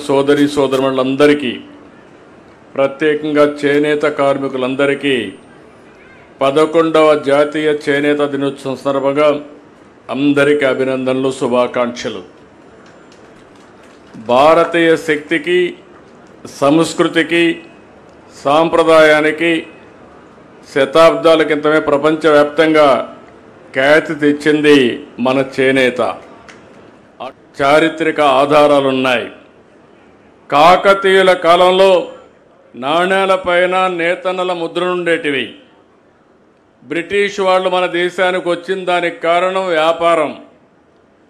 సోదరి సోదరులందరికీ ప్రత్యేకంగా చేనేత కార్మికులందరికీ 11వ జాతీయ చేనేత దినోత్సవం సందర్భంగా అందరికీ అభినందనలు, శుభాకాంక్షలు. భారతీయ శక్తికి, సంస్కృతికి, సాంప్రదాయానికి శతాబ్దాల క్రితమే ప్రపంచవ్యాప్తంగా ఖ్యాతి తెచ్చింది మన చేనేత. చారిత్రక ఆధారాలున్నాయి. కాకతీయుల కాలంలో నాణేలపైన నేతన్నల ముద్రలుండేటివి. బ్రిటిష్ వాళ్ళు మన దేశానికి వచ్చిన దానికి కారణం వ్యాపారం.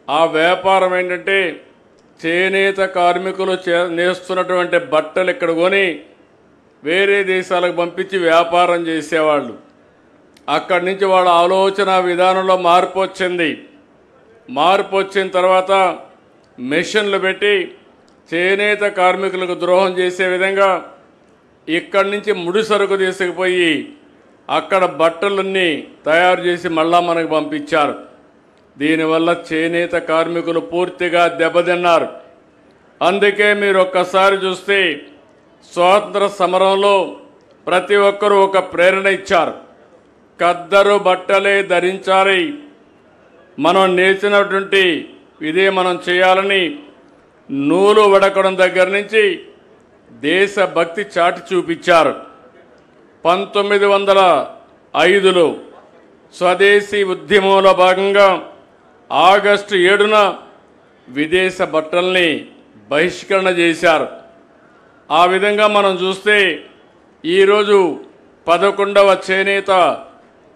ఆ వ్యాపారం ఏంటంటే చేనేత కార్మికులు నేస్తున్నటువంటి బట్టలు ఇక్కడ కొని వేరే దేశాలకు పంపించి వ్యాపారం చేసేవాళ్ళు. అక్కడి నుంచి వాళ్ళ ఆలోచన విధానంలో మార్పు వచ్చింది. మార్పు వచ్చిన తర్వాత మెషిన్లు పెట్టి చేనేత కార్మికులకు ద్రోహం చేసే విధంగా ఇక్కడి నుంచి ముడి సరుకు తీసుకుపోయి అక్కడ బట్టలన్నీ తయారు చేసి మళ్ళా మనకు పంపించారు. దీనివల్ల చేనేత కార్మికులు పూర్తిగా దెబ్బతిన్నారు. అందుకే మీరు ఒక్కసారి చూస్తే స్వాతంత్ర సమరంలో ప్రతి ఒక్కరూ ఒక ప్రేరణ ఇచ్చారు. ఖద్దరు బట్టలే ధరించాలి, మనం నేర్చినటువంటి ఇదే మనం చేయాలని నూలు వడకడం దగ్గర నుంచి దేశభక్తి చాటి చూపించారు. 1905లో స్వదేశీ ఉద్యమంలో భాగంగా ఆగస్టు 7న విదేశ బట్టల్ని బహిష్కరణ చేశారు. ఆ విధంగా మనం చూస్తే ఈరోజు 11వ చేనేత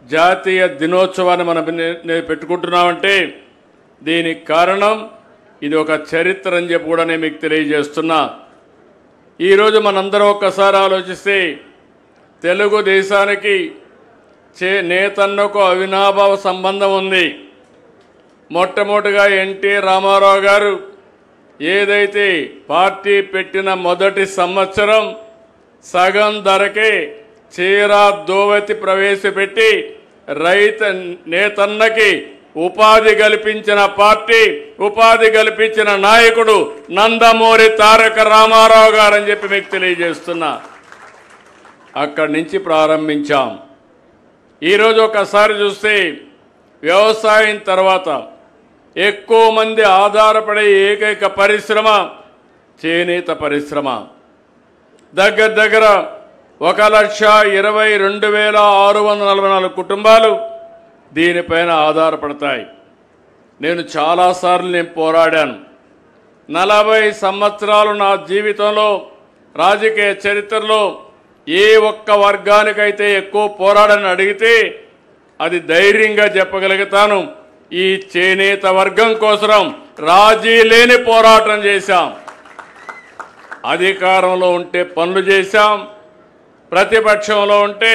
జాతీయ దినోత్సవాన్ని మనం పెట్టుకుంటున్నామంటే దీనికి కారణం ఇది ఒక చరిత్ర అని చెప్పి కూడా నేను మీకు తెలియజేస్తున్నా. ఈరోజు మనందరం ఒక్కసారి ఆలోచిస్తే తెలుగుదేశానికి నేతన్నకు అవినాభావ సంబంధం ఉంది. మొట్టమొదటిగా ఎన్టీ రామారావు గారు ఏదైతే పార్టీ పెట్టిన మొదటి సంవత్సరం సగం ధరకే చీరా దోవతి ప్రవేశపెట్టి నేతన్నకి ఉపాధి కల్పించిన పార్టీ, ఉపాధి కల్పించిన నాయకుడు నందమూరి తారక రామారావు గారని చెప్పి మీకు తెలియజేస్తున్నా. అక్కడి నుంచి ప్రారంభించాం. ఈరోజు ఒకసారి చూస్తే వ్యవసాయం తర్వాత ఎక్కువ మంది ఆధారపడే ఏకైక పరిశ్రమ చేనేత పరిశ్రమ. దగ్గర 1,22,644 కుటుంబాలు దీనిపైన ఆధారపడతాయి. నేను చాలాసార్లు పోరాడాను. 40 సంవత్సరాలు నా జీవితంలో రాజకీయ చరిత్రలో ఏ ఒక్క వర్గానికైతే ఎక్కువ పోరాడని అడిగితే అది ధైర్యంగా చెప్పగలుగుతాను. ఈ చేనేత వర్గం కోసం రాజీ లేని పోరాటం చేశాం. అధికారంలో ఉంటే పనులు చేశాం, ప్రతిపక్షంలో ఉంటే